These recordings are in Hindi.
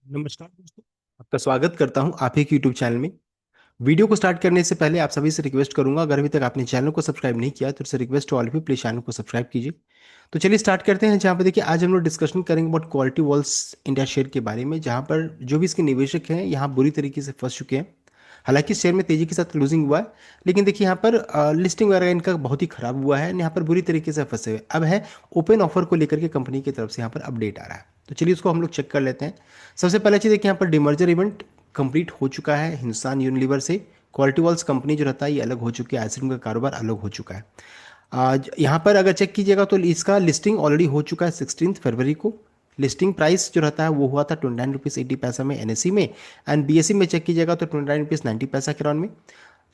नमस्कार दोस्तों। आपका स्वागत करता हूं आप ही के यूट्यूब चैनल में। वीडियो को स्टार्ट करने से पहले आप सभी से रिक्वेस्ट करूंगा, अगर अभी तक आपने चैनल को सब्सक्राइब नहीं किया तो request to all of you, please channel को सब्सक्राइब कीजिए। तो चलिए स्टार्ट करते हैं। जहां पर देखिए आज हम लोग डिस्कशन करेंगे about quality Wall's India share के बारे में, जहां पर जो भी इसके निवेशक हैं यहाँ बुरी तरीके से फंस चुके हैं। हालांकि शेयर में तेजी के साथ लूजिंग हुआ है, लेकिन देखिए यहाँ पर लिस्टिंग वगैरह इनका बहुत ही खराब हुआ है, यहाँ पर बुरी तरीके से फंसे हुए अब है। ओपन ऑफर को लेकर के कंपनी की तरफ से यहाँ पर अपडेट आ रहा है, तो चलिए उसको हम लोग चेक कर लेते हैं। सबसे पहले चीज़ देखिए यहाँ पर डिमर्जर इवेंट कंप्लीट हो चुका है हिंदुस्तान यूनिलीवर से। क्वालिटी वॉल्स कंपनी जो रहता है ये अलग हो चुकी है, आइसक्रीम का कारोबार अलग हो चुका है। आज यहाँ पर अगर चेक कीजिएगा तो इसका लिस्टिंग ऑलरेडी हो चुका है 16 फरवरी को। लिस्टिंग प्राइस जो रहता है वो हुआ था 29 रुपीज़ 80 पैसा में एनएससी में, एंड बीएससी में चेक कीजिएगा तो 29 रुपीज़ 90 पैसा के राउंड में।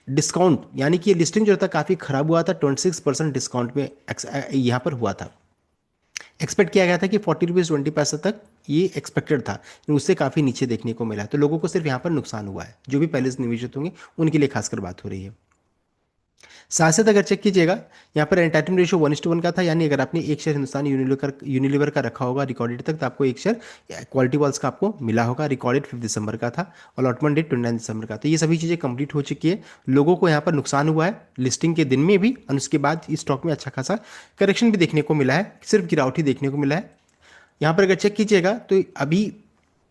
डिस्काउंट यानी कि ये लिस्टिंग जो था काफ़ी खराब हुआ था, 26% डिस्काउंट में यहाँ पर हुआ था। एक्सपेक्ट किया गया था कि 40 रुपीज़ 20 पैसा तक ये एक्सपेक्टेड था, लेकिन उससे काफ़ी नीचे देखने को मिला है। तो लोगों को सिर्फ यहाँ पर नुकसान हुआ है, जो भी पहले से निवेशित होंगे उनके लिए खासकर बात हो रही है। साथ साथ अगर चेक कीजिएगा यहाँ पर एंटाइटमेंट रेशियो 1:1 का था, यानी अगर आपने एक शेयर हिंदुस्तान यूनिलीवर का रखा होगा रिकॉर्डेड तक, तो आपको एक शेयर क्वालिटी वॉल्स का आपको मिला होगा। रिकॉर्डेड 5 दिसंबर का था, अलॉटमेंट डेट 29 दिसंबर का। तो ये सभी चीज़ें कंप्लीट हो चुकी है। लोगों को यहाँ पर नुकसान हुआ है लिस्टिंग के दिन में भी, और उसके बाद इस स्टॉक में अच्छा खासा करेक्शन भी देखने को मिला है, सिर्फ गिरावट ही देखने को मिला है। यहाँ पर अगर चेक कीजिएगा तो अभी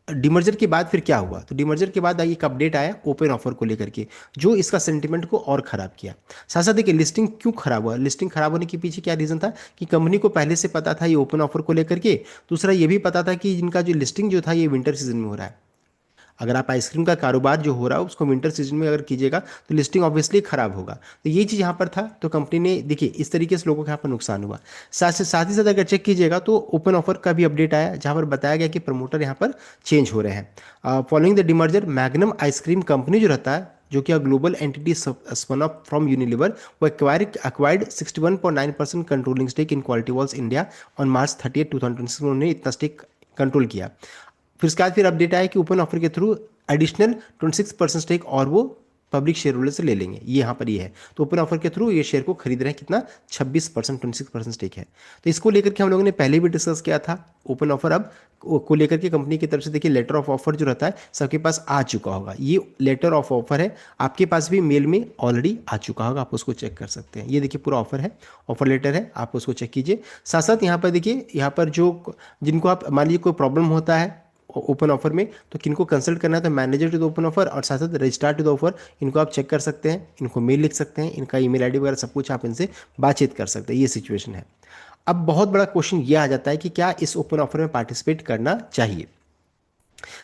डिमर्जर के बाद फिर क्या हुआ, तो डिमर्जर के बाद एक अपडेट आया ओपन ऑफर को लेकर के, जो इसका सेंटिमेंट को और खराब किया। साथ साथ देखिए लिस्टिंग क्यों खराब हुआ, लिस्टिंग खराब होने के पीछे क्या रीज़न था कि कंपनी को पहले से पता था ये ओपन ऑफर को लेकर के। दूसरा ये भी पता था कि इनका जो लिस्टिंग जो था ये विंटर सीजन में हो रहा है। अगर आप आइसक्रीम का कारोबार जो हो रहा है उसको विंटर सीजन में अगर कीजिएगा तो लिस्टिंग ऑब्वियसली खराब होगा। तो ये चीज़ यहाँ पर था, तो कंपनी ने देखिए इस तरीके से लोगों को यहाँ पर नुकसान हुआ। साथ ही साथ अगर चेक कीजिएगा तो ओपन ऑफर का भी अपडेट आया, जहाँ पर बताया गया कि प्रमोटर यहाँ पर चेंज हो रहे हैं। Following the demerger Magnum ice cream company जो रहता है, जो कि global entity spun off from Unilever, वो acquired 61.9% controlling stake in Kwality Wall's India on March 30, 2026 में उन्होंने इतना स्टेक कंट्रोल किया। फिर उसके बाद फिर अपडेट आया कि ओपन ऑफर के थ्रू एडिशनल 26% स्टेक और वो पब्लिक शेयर होल्डर से ले लेंगे। ये यहाँ पर ये है, तो ओपन ऑफर के थ्रू ये शेयर को खरीद रहे हैं कितना, 26%, 26% स्टेक है। तो इसको लेकर के हम लोगों ने पहले भी डिस्कस किया था। ओपन ऑफर अब को लेकर के कंपनी की तरफ से देखिए लेटर ऑफ ऑफर जो रहता है सबके पास आ चुका होगा। ये लेटर ऑफ ऑफर है, आपके पास भी मेल में ऑलरेडी आ चुका होगा, आप उसको चेक कर सकते हैं। ये देखिए पूरा ऑफर है, ऑफर लेटर है, आप उसको चेक कीजिए। साथ साथ यहाँ पर देखिए, यहाँ पर जो जिनको आप मान लीजिए कोई प्रॉब्लम होता है ओपन ऑफर में, तो किनको कंसल्ट करना है, तो manager to the open offer और साथ साथ रजिस्ट्रार टू द ऑफर, इनको आप चेक कर सकते हैं, इनको मेल लिख सकते हैं, इनका ईमेल आईडी वगैरह सब कुछ आप इनसे बातचीत कर सकते हैं। ये सिचुएशन है। अब बहुत बड़ा क्वेश्चन ये आ जाता है कि क्या इस ओपन ऑफर में पार्टिसिपेट करना चाहिए।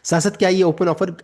साथ साथ क्या ये ओपन ऑफर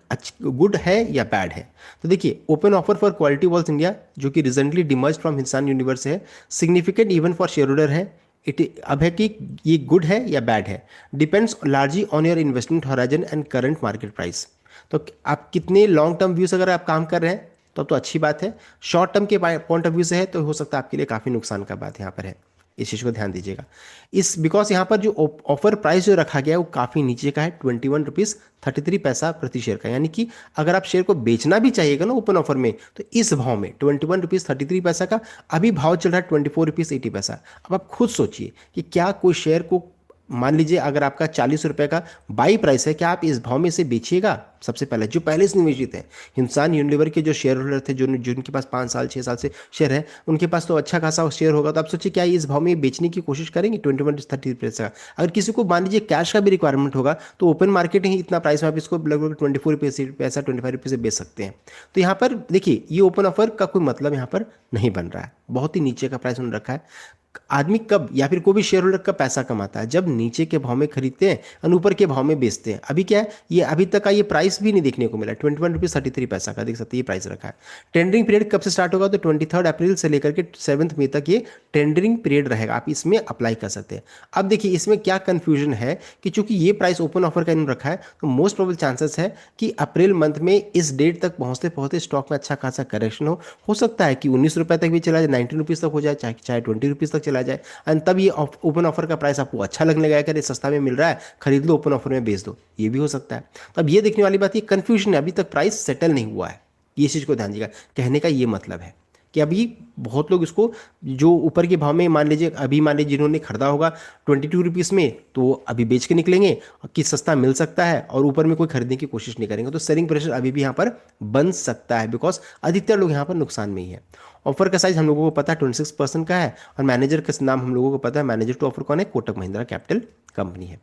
गुड है या बैड है। तो देखिए open offer for Kwality Wall's India, जो कि recently demerge from Hindustan Unilever है, significant event for shareholder है। इट अब है कि ये गुड है या बैड है, depends largely on your investment horizon and current market price. तो आप कितने लॉन्ग टर्म व्यू से अगर आप काम कर रहे हैं तो अच्छी बात है। शॉर्ट टर्म के पॉइंट ऑफ व्यू से है तो हो सकता है आपके लिए काफ़ी नुकसान का बात यहाँ पर है। इस चीज़ को ध्यान दीजिएगा। इस बिकॉज यहाँ पर जो ऑफर प्राइस जो रखा गया है वो काफ़ी नीचे का है, 21 रुपीज़ 33 पैसा प्रति शेयर का। यानी कि अगर आप शेयर को बेचना भी चाहिएगा ना ओपन ऑफर में, तो इस भाव में 21 रुपीज़ 33 पैसा का अभी भाव चल रहा है 24 रुपीज़ 80 पैसा। अब आप खुद सोचिए कि क्या कोई शेयर को, मान लीजिए अगर आपका 40 रुपए का बाई प्राइस है, क्या आप इस भाव में इसे बेचिएगा। सबसे पहले जो पहले से निवेशित हैं, हिंदुस्तान यूनिलीवर के जो शेयर होल्डर थे, जो जिनके पास 5 साल 6 साल से शेयर है, उनके पास तो अच्छा खासा शेयर होगा। तो आप सोचिए क्या ये इस भाव में बेचने की कोशिश करेंगे 21 30 रुपये का। अगर किसी को मान लीजिए कैश का भी रिक्वायरमेंट होगा तो ओपन मार्केट ही इतना प्राइस में आप इसको लगभग 24 रुपये 25 रुपये से बेच सकते हैं। तो यहाँ पर देखिए ये ओपन ऑफर का कोई मतलब यहाँ पर नहीं बन रहा है, बहुत ही नीचे का प्राइस उन्होंने रखा है। आदमी कब या फिर कोई भी शेयर होल्डर कब पैसा कमाता है, जब नीचे के भाव में खरीदते हैं और ऊपर के भाव में बेचते हैं। अभी क्या है, ये अभी तक का ये प्राइस भी नहीं देखने को मिला, 21 रुपीज़ 33 पैसा का देख सकते हैं ये प्राइस रखा है। टेंडरिंग पीरियड कब से स्टार्ट होगा, तो 23 अप्रैल से लेकर के 7 मई तक ये टेंडरिंग पीरियड रहेगा, आप इसमें अप्लाई कर सकते हैं। अब देखिए इसमें क्या कंफ्यूजन है कि चूंकि ये प्राइस ओपन ऑफर का इन्होंने रखा है, तो मोस्ट प्रोबेबल चांसेस है कि अप्रैल मंथ में इस डेट तक पहुंचते पहुंचते स्टॉक में अच्छा खासा करेक्शन हो सकता है कि 19 रुपये तक भी चला जाए, 19 रुपीज़ तक हो जाए, चाहे चाहे 20 रुपीज़ तक चला जाए। एंड तब ये ओपन ऑफर का प्राइस आपको अच्छा लगने लगा कि अरे सस्ता में मिल रहा है, खरीद लो, ओपन ऑफर में बेच दो, ये भी हो सकता है। तो अब ये देखने वाली बात, ये कंफ्यूजन है, अभी तक प्राइस सेटल नहीं हुआ है। ये चीज़ को ध्यान दीजिएगा, कहने का ये मतलब है कि अभी बहुत लोग इसको जो ऊपर के भाव में मान लीजिए, अभी मान लीजिए जिन्होंने खरीदा होगा 22 रुपीज़ में, तो अभी बेच के निकलेंगे कि सस्ता मिल सकता है, और ऊपर में कोई खरीदने की कोशिश नहीं करेंगे, तो सेलिंग प्रेशर अभी भी यहाँ पर बन सकता है, बिकॉज अधिकतर लोग यहाँ पर नुकसान में ही है। ऑफर का साइज हम लोगों को पता है 26% का है, और मैनेजर का नाम हम लोगों को पता है, मैनेजर टू ऑफर कौन है, कोटक महिंद्रा कैपिटल कंपनी है।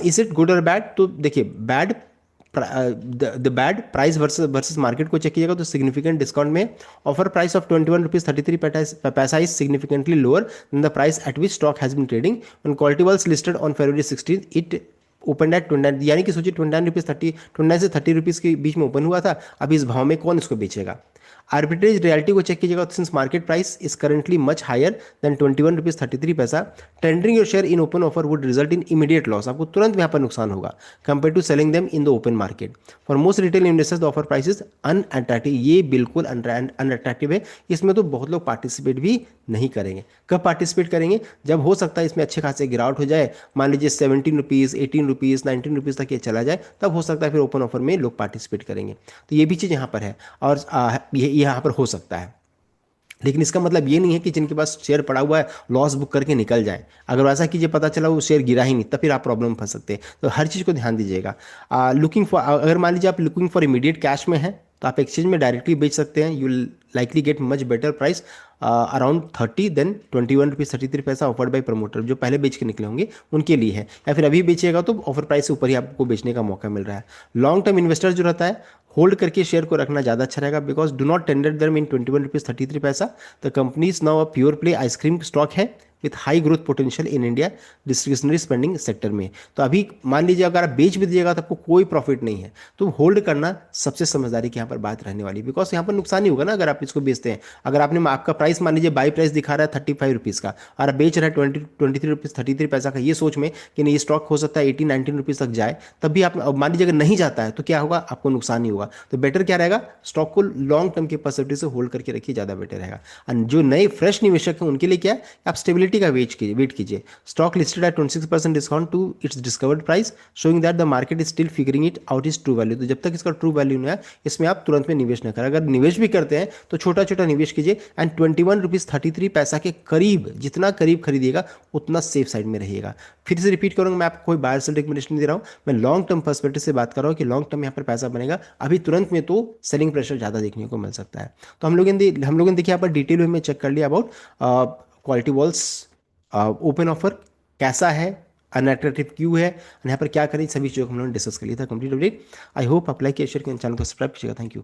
इज इट गुड और बैड? तो देखिए, bad, the bad price versus market को चेक कीजिएगा तो सिग्निफिकेंट डिस्काउंट में offer price of 21 rupees 33 paisa is significantly lower than the price at which stock has been trading on quality walls listed on February 16 it open at 29, यानी कि सोचिए 29 से 30 रुपीज़ के बीच में ओपन हुआ था। अभी इस भाव में कौन इसको बेचेगा? आर्बिट्रेज रियलिटी को चेक कीजिएगा तो since market price is currently much higher than 21 rupees 33 paisa, tendering your share in open offer would result in immediate loss. आपको तुरंत यहाँ पर नुकसान होगा compare to selling them in the open market. For most retail investors the offer price is unattractive. ये बिल्कुल अनअट्रैक्टिव है, इसमें तो बहुत लोग पार्टिसिपेट भी नहीं करेंगे। कब पार्टिसिपेट करेंगे? जब हो सकता है इसमें अच्छे खासे गिरावट हो जाए, मान लीजिए 17 रुपीज़ 18 रुपीज़ 19 रुपीज़ तक ये चला जाए, तब हो सकता है फिर ओपन ऑफर में लोग पार्टिसिपेट करेंगे। तो ये भी चीज़ यहाँ पर है, और ये यहाँ पर हो सकता है। लेकिन इसका मतलब ये नहीं है कि जिनके पास शेयर पड़ा हुआ है लॉस बुक करके निकल जाए। अगर वैसा कीजिए, पता चला वो शेयर गिरा ही नहीं, तब फिर आप प्रॉब्लम में फंस सकते हैं। तो हर चीज़ को ध्यान दीजिएगा। लुकिंग फॉर, अगर मान लीजिए आप लुकिंग फॉर इमीडिएट कैश में है तो आप एक्सचेंज में डायरेक्टली बेच सकते हैं। You likely get much better price around 30 than 21 rupees 33 paisa offered by promoter, जो पहले बेच के निकले होंगे उनके लिए है। या फिर अभी बेचिएगा तो ऑफर प्राइस से ऊपर ही आपको बेचने का मौका मिल रहा है। लॉन्ग टर्म इन्वेस्टर जो रहता है, होल्ड करके शेयर को रखना ज़्यादा अच्छा रहेगा, because do not tender them in 21 rupees 33 पैसा। The company is now a pure play ice cream stock है with high growth potential in India discretionary spending sector में। तो अभी मान लीजिए अगर आप बेच भी दीजिएगा तो आपको कोई प्रॉफिट नहीं है, तो होल्ड करना सबसे समझदारी की यहाँ पर बात रहने वाली है, बिकॉज यहाँ पर नुकसान ही होगा ना अगर आप इसको बेचते हैं। अगर आपने, आपका प्राइस मान लीजिए बाई प्राइस दिखा रहा है 35 रुपीज़ का, और आप बेच रहे हैं 23 रुपीज़ 33 पैसा का, ये सोच में कि नहीं ये स्टॉक हो सकता है 18 19 रुपीज़ तक जाए, तब भी आप, अब मान लीजिए अगर नहीं जाता है तो क्या होगा, आपको नुकसान ही होगा। तो बेटर क्या रहेगा, स्टॉक को लॉन्ग टर्म के परस्पेक्टिव से होल्ड करके रखिए, ज़्यादा बेटर रहेगा। और जो नए फ्रेश निवेशक हैं उनके लिए क्या है, आप स्टेबिलिटी का वेट कीजिए। Stock listed at 26% discount to its discovered price, showing that the market is still figuring it out is true value. तो जब तक इसका ट्रू वैल्यू नहीं है, इसमें आप तुरंत में निवेश न करें। अगर निवेश भी करते हैं तो छोटा छोटा निवेश कीजिए, एंड 21 रुपीज़ 33 पैसा के करीब, जितना करीब खरीदिएगा उतना सेफ साइड में रहिएगा। फिर से रिपीट करूंगा, मैं आपको कोई बायर सेल रिकमेंडेशन नहीं दे रहा हूं, मैं लॉन्ग टर्म पर्सपेक्टिव से बात कर रहा हूं कि लॉन्ग टर्म यहाँ पर पैसा बनेगा। अभी तुरंत में तो सेलिंग प्रेशर ज़्यादा देखने को मिल सकता है। तो हम लोगों ने देखिए यहाँ पर डिटेल में चेक कर लिया about quality walls open offer कैसा है, अनअट्रैक्टिव क्यों है, और यहाँ पर क्या करें, सभी चीज़ों को हम लोगों ने डिस्कस कर लिया था कंप्लीट अपडेट। आई होप आप लाइक शेयर करें, चैनल को सब्सक्राइब कीजिएगा। Thank you.